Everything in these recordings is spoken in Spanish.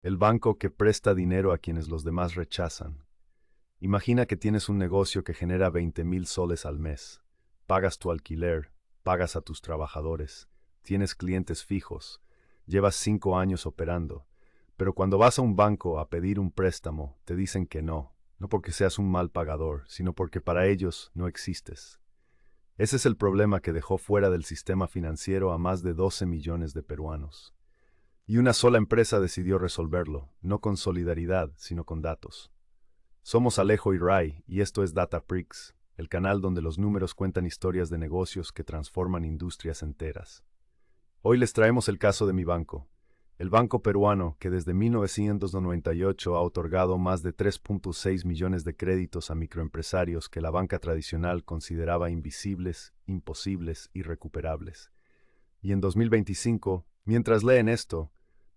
El banco que presta dinero a quienes los demás rechazan. Imagina que tienes un negocio que genera 20,000 soles al mes. Pagas tu alquiler, pagas a tus trabajadores, tienes clientes fijos, llevas 5 años operando, pero cuando vas a un banco a pedir un préstamo, te dicen que no, no porque seas un mal pagador, sino porque para ellos no existes. Ese es el problema que dejó fuera del sistema financiero a más de 12 millones de peruanos. Y una sola empresa decidió resolverlo, no con solidaridad, sino con datos. Somos Alejo y Ray, y esto es DataPrix, el canal donde los números cuentan historias de negocios que transforman industrias enteras. Hoy les traemos el caso de mi banco, el Banco Peruano, que desde 1998 ha otorgado más de 3.6 millones de créditos a microempresarios que la banca tradicional consideraba invisibles, imposibles, irrecuperables. Y en 2025, mientras leen esto,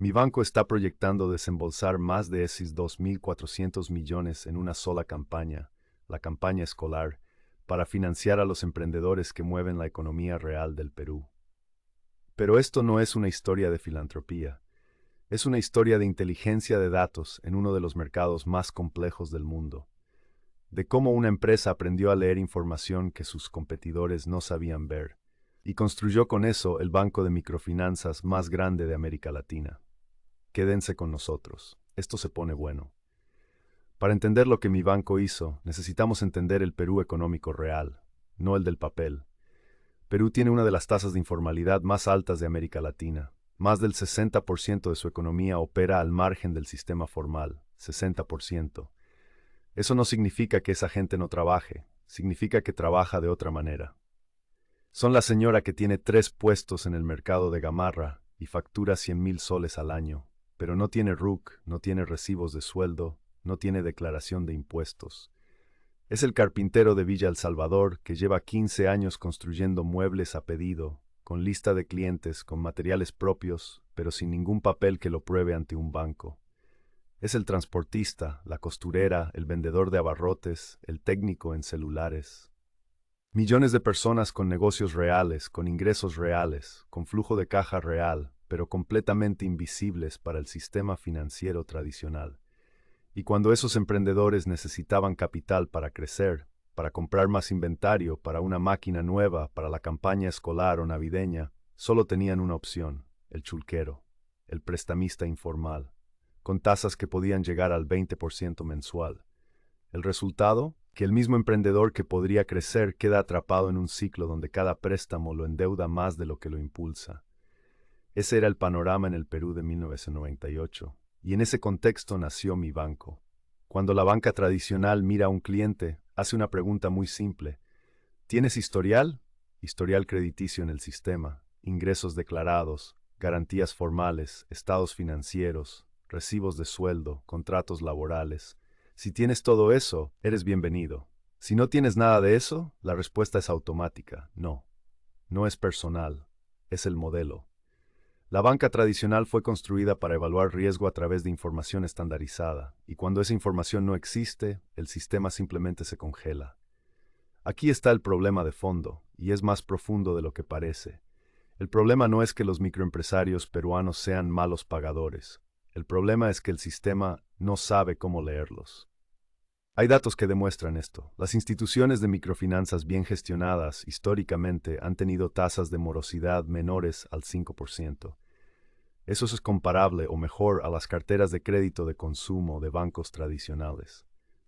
mi banco está proyectando desembolsar más de esos 2.400 millones en una sola campaña, la campaña escolar, para financiar a los emprendedores que mueven la economía real del Perú. Pero esto no es una historia de filantropía, es una historia de inteligencia de datos en uno de los mercados más complejos del mundo, de cómo una empresa aprendió a leer información que sus competidores no sabían ver, y construyó con eso el banco de microfinanzas más grande de América Latina. Quédense con nosotros, esto se pone bueno. Para entender lo que mi banco hizo, necesitamos entender el Perú económico real, no el del papel. Perú tiene una de las tasas de informalidad más altas de América Latina. Más del 60% de su economía opera al margen del sistema formal, 60%. Eso no significa que esa gente no trabaje, significa que trabaja de otra manera. Son la señora que tiene 3 puestos en el mercado de Gamarra y factura 100,000 soles al año, pero no tiene RUC, no tiene recibos de sueldo, no tiene declaración de impuestos. Es el carpintero de Villa El Salvador que lleva 15 años construyendo muebles a pedido, con lista de clientes, con materiales propios, pero sin ningún papel que lo pruebe ante un banco. Es el transportista, la costurera, el vendedor de abarrotes, el técnico en celulares. Millones de personas con negocios reales, con ingresos reales, con flujo de caja real, pero completamente invisibles para el sistema financiero tradicional. Y cuando esos emprendedores necesitaban capital para crecer, para comprar más inventario, para una máquina nueva, para la campaña escolar o navideña, solo tenían una opción, el chulquero, el prestamista informal, con tasas que podían llegar al 20% mensual. El resultado, que el mismo emprendedor que podría crecer queda atrapado en un ciclo donde cada préstamo lo endeuda más de lo que lo impulsa. Ese era el panorama en el Perú de 1998, y en ese contexto nació mi banco. Cuando la banca tradicional mira a un cliente, hace una pregunta muy simple. ¿Tienes historial? Historial crediticio en el sistema, ingresos declarados, garantías formales, estados financieros, recibos de sueldo, contratos laborales. Si tienes todo eso, eres bienvenido. Si no tienes nada de eso, la respuesta es automática, no. No es personal, es el modelo. La banca tradicional fue construida para evaluar riesgo a través de información estandarizada, y cuando esa información no existe, el sistema simplemente se congela. Aquí está el problema de fondo, y es más profundo de lo que parece. El problema no es que los microempresarios peruanos sean malos pagadores. El problema es que el sistema no sabe cómo leerlos. Hay datos que demuestran esto. Las instituciones de microfinanzas bien gestionadas, históricamente, han tenido tasas de morosidad menores al 5%. Eso es comparable o mejor a las carteras de crédito de consumo de bancos tradicionales.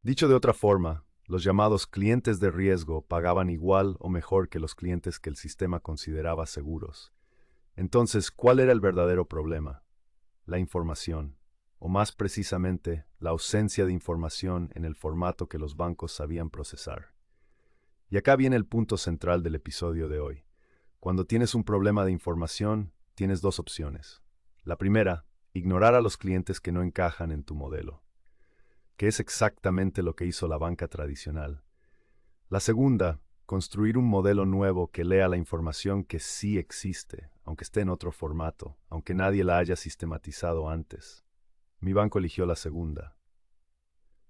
Dicho de otra forma, los llamados clientes de riesgo pagaban igual o mejor que los clientes que el sistema consideraba seguros. Entonces, ¿cuál era el verdadero problema? La información, o más precisamente, la ausencia de información en el formato que los bancos sabían procesar. Y acá viene el punto central del episodio de hoy. Cuando tienes un problema de información, tienes dos opciones. La primera, ignorar a los clientes que no encajan en tu modelo, que es exactamente lo que hizo la banca tradicional. La segunda, construir un modelo nuevo que lea la información que sí existe, aunque esté en otro formato, aunque nadie la haya sistematizado antes. Mi banco eligió la segunda.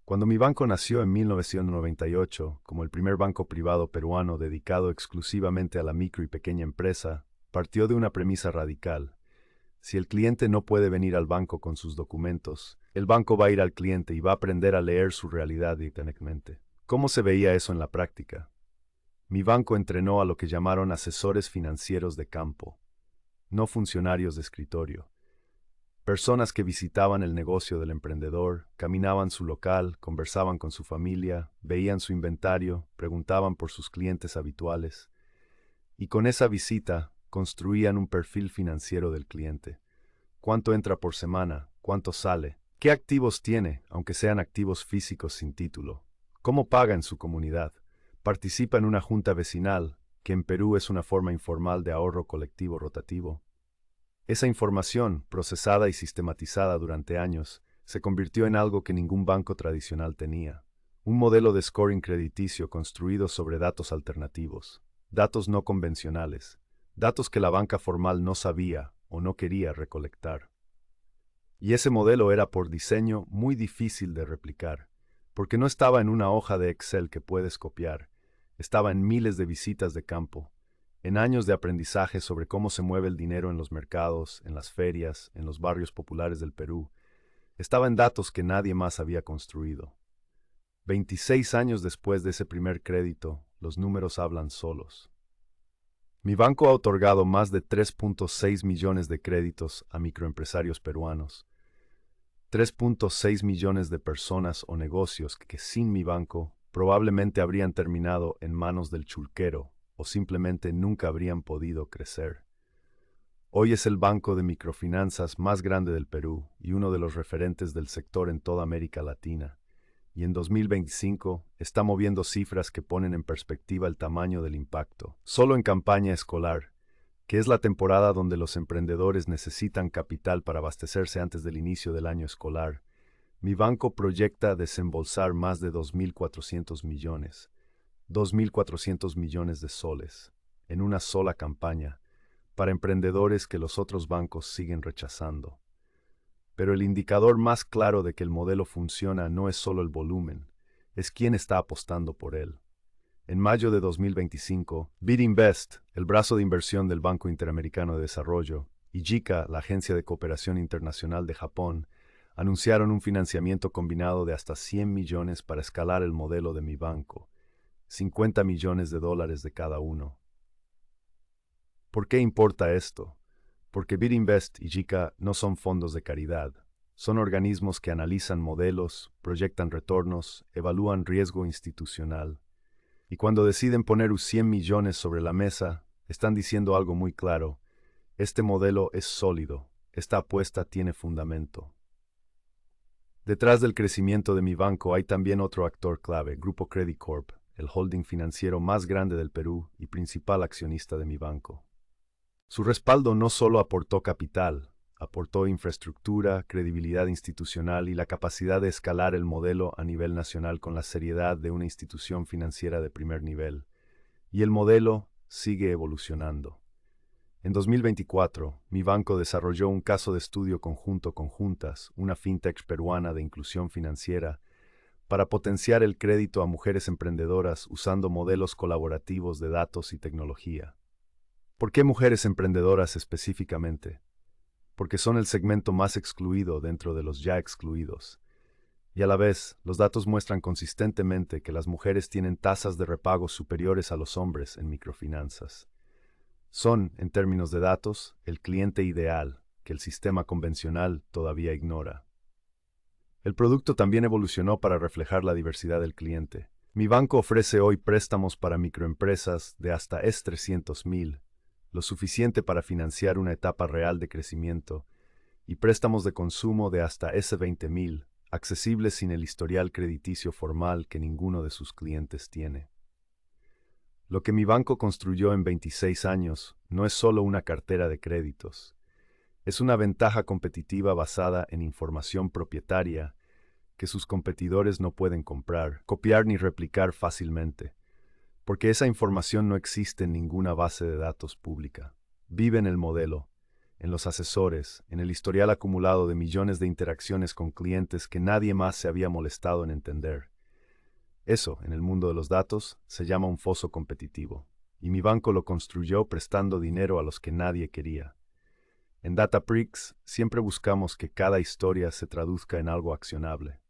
Cuando mi banco nació en 1998, como el primer banco privado peruano dedicado exclusivamente a la micro y pequeña empresa, partió de una premisa radical. Si el cliente no puede venir al banco con sus documentos, el banco va a ir al cliente y va a aprender a leer su realidad directamente. ¿Cómo se veía eso en la práctica? Mi banco entrenó a lo que llamaron asesores financieros de campo, no funcionarios de escritorio. Personas que visitaban el negocio del emprendedor, caminaban su local, conversaban con su familia, veían su inventario, preguntaban por sus clientes habituales, y con esa visita construían un perfil financiero del cliente. ¿Cuánto entra por semana? ¿Cuánto sale? ¿Qué activos tiene, aunque sean activos físicos sin título? ¿Cómo paga en su comunidad? ¿Participa en una junta vecinal, que en Perú es una forma informal de ahorro colectivo rotativo? Esa información, procesada y sistematizada durante años, se convirtió en algo que ningún banco tradicional tenía. Un modelo de scoring crediticio construido sobre datos alternativos, datos no convencionales, datos que la banca formal no sabía o no quería recolectar. Y ese modelo era por diseño muy difícil de replicar, porque no estaba en una hoja de Excel que puedes copiar, estaba en miles de visitas de campo, en años de aprendizaje sobre cómo se mueve el dinero en los mercados, en las ferias, en los barrios populares del Perú. Estaba en datos que nadie más había construido. 26 años después de ese primer crédito, los números hablan solos. Mi banco ha otorgado más de 3.6 millones de créditos a microempresarios peruanos. 3.6 millones de personas o negocios que sin mi banco probablemente habrían terminado en manos del chulquero o simplemente nunca habrían podido crecer. Hoy es el banco de microfinanzas más grande del Perú y uno de los referentes del sector en toda América Latina. Y en 2025 está moviendo cifras que ponen en perspectiva el tamaño del impacto. Solo en campaña escolar, que es la temporada donde los emprendedores necesitan capital para abastecerse antes del inicio del año escolar, mi banco proyecta desembolsar más de 2.400 millones, 2.400 millones de soles, en una sola campaña, para emprendedores que los otros bancos siguen rechazando. Pero el indicador más claro de que el modelo funciona no es solo el volumen, es quién está apostando por él. En mayo de 2025, BitInvest, el brazo de inversión del Banco Interamericano de Desarrollo, y JICA, la Agencia de Cooperación Internacional de Japón, anunciaron un financiamiento combinado de hasta 100 millones para escalar el modelo de mi banco, 50 millones de dólares de cada uno. ¿Por qué importa esto? Porque BitInvest y JICA no son fondos de caridad. Son organismos que analizan modelos, proyectan retornos, evalúan riesgo institucional. Y cuando deciden poner 100 millones sobre la mesa, están diciendo algo muy claro. Este modelo es sólido. Esta apuesta tiene fundamento. Detrás del crecimiento de mi banco hay también otro actor clave, Grupo Credit Corp, el holding financiero más grande del Perú y principal accionista de mi banco. Su respaldo no solo aportó capital, aportó infraestructura, credibilidad institucional y la capacidad de escalar el modelo a nivel nacional con la seriedad de una institución financiera de primer nivel. Y el modelo sigue evolucionando. En 2024, mi banco desarrolló un caso de estudio conjunto con Juntas, una fintech peruana de inclusión financiera, para potenciar el crédito a mujeres emprendedoras usando modelos colaborativos de datos y tecnología. ¿Por qué mujeres emprendedoras específicamente? Porque son el segmento más excluido dentro de los ya excluidos. Y a la vez, los datos muestran consistentemente que las mujeres tienen tasas de repago superiores a los hombres en microfinanzas. Son, en términos de datos, el cliente ideal, que el sistema convencional todavía ignora. El producto también evolucionó para reflejar la diversidad del cliente. Mi banco ofrece hoy préstamos para microempresas de hasta S300.000, lo suficiente para financiar una etapa real de crecimiento, y préstamos de consumo de hasta S20.000, accesibles sin el historial crediticio formal que ninguno de sus clientes tiene. Lo que mi banco construyó en 26 años no es solo una cartera de créditos, es una ventaja competitiva basada en información propietaria que sus competidores no pueden comprar, copiar ni replicar fácilmente, porque esa información no existe en ninguna base de datos pública. Vive en el modelo, en los asesores, en el historial acumulado de millones de interacciones con clientes que nadie más se había molestado en entender. Eso, en el mundo de los datos, se llama un foso competitivo, y mi banco lo construyó prestando dinero a los que nadie quería. En DataBricks siempre buscamos que cada historia se traduzca en algo accionable.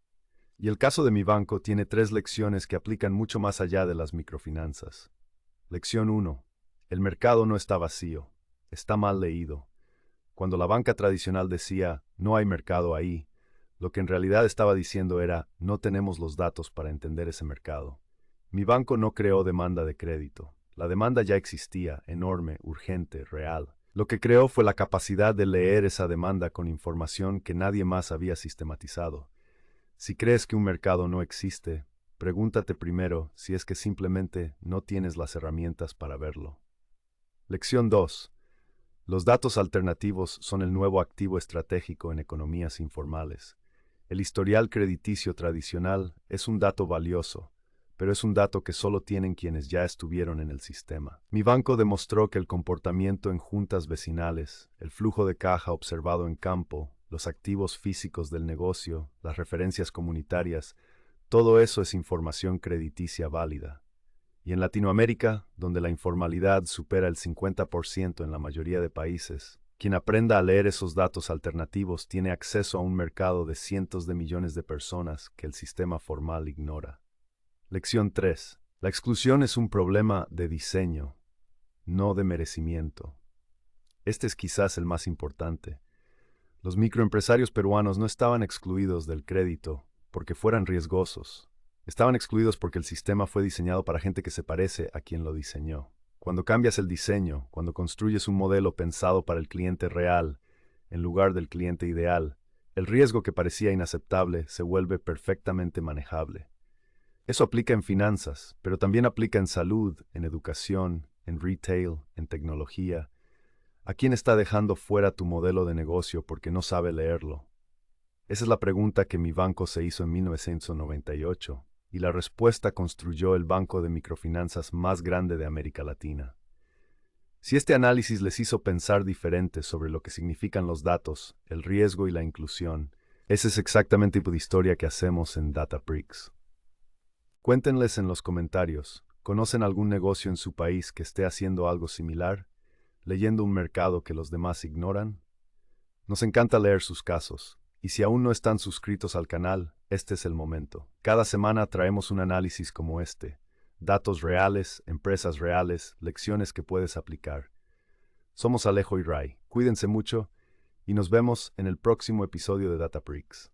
Y el caso de mi banco tiene 3 lecciones que aplican mucho más allá de las microfinanzas. Lección 1. El mercado no está vacío, está mal leído. Cuando la banca tradicional decía, no hay mercado ahí, lo que en realidad estaba diciendo era, no tenemos los datos para entender ese mercado. Mi banco no creó demanda de crédito. La demanda ya existía, enorme, urgente, real. Lo que creó fue la capacidad de leer esa demanda con información que nadie más había sistematizado. Si crees que un mercado no existe, pregúntate primero si es que simplemente no tienes las herramientas para verlo. Lección 2. Los datos alternativos son el nuevo activo estratégico en economías informales. El historial crediticio tradicional es un dato valioso, pero es un dato que solo tienen quienes ya estuvieron en el sistema. Mi banco demostró que el comportamiento en juntas vecinales, el flujo de caja observado en campo, los activos físicos del negocio, las referencias comunitarias, todo eso es información crediticia válida. Y en Latinoamérica, donde la informalidad supera el 50% en la mayoría de países, quien aprenda a leer esos datos alternativos tiene acceso a un mercado de cientos de millones de personas que el sistema formal ignora. Lección 3. La exclusión es un problema de diseño, no de merecimiento. Este es quizás el más importante. Los microempresarios peruanos no estaban excluidos del crédito porque fueran riesgosos. Estaban excluidos porque el sistema fue diseñado para gente que se parece a quien lo diseñó. Cuando cambias el diseño, cuando construyes un modelo pensado para el cliente real, en lugar del cliente ideal, el riesgo que parecía inaceptable se vuelve perfectamente manejable. Eso aplica en finanzas, pero también aplica en salud, en educación, en retail, en tecnología. ¿A quién está dejando fuera tu modelo de negocio porque no sabe leerlo? Esa es la pregunta que mi banco se hizo en 1998, y la respuesta construyó el banco de microfinanzas más grande de América Latina. Si este análisis les hizo pensar diferente sobre lo que significan los datos, el riesgo y la inclusión, ese es exactamente el tipo de historia que hacemos en DataBricks. Cuéntenles en los comentarios, ¿conocen algún negocio en su país que esté haciendo algo similar, leyendo un mercado que los demás ignoran? Nos encanta leer sus casos, y si aún no están suscritos al canal, este es el momento. Cada semana traemos un análisis como este, datos reales, empresas reales, lecciones que puedes aplicar. Somos Alejo y Ray, cuídense mucho, y nos vemos en el próximo episodio de DataBricks.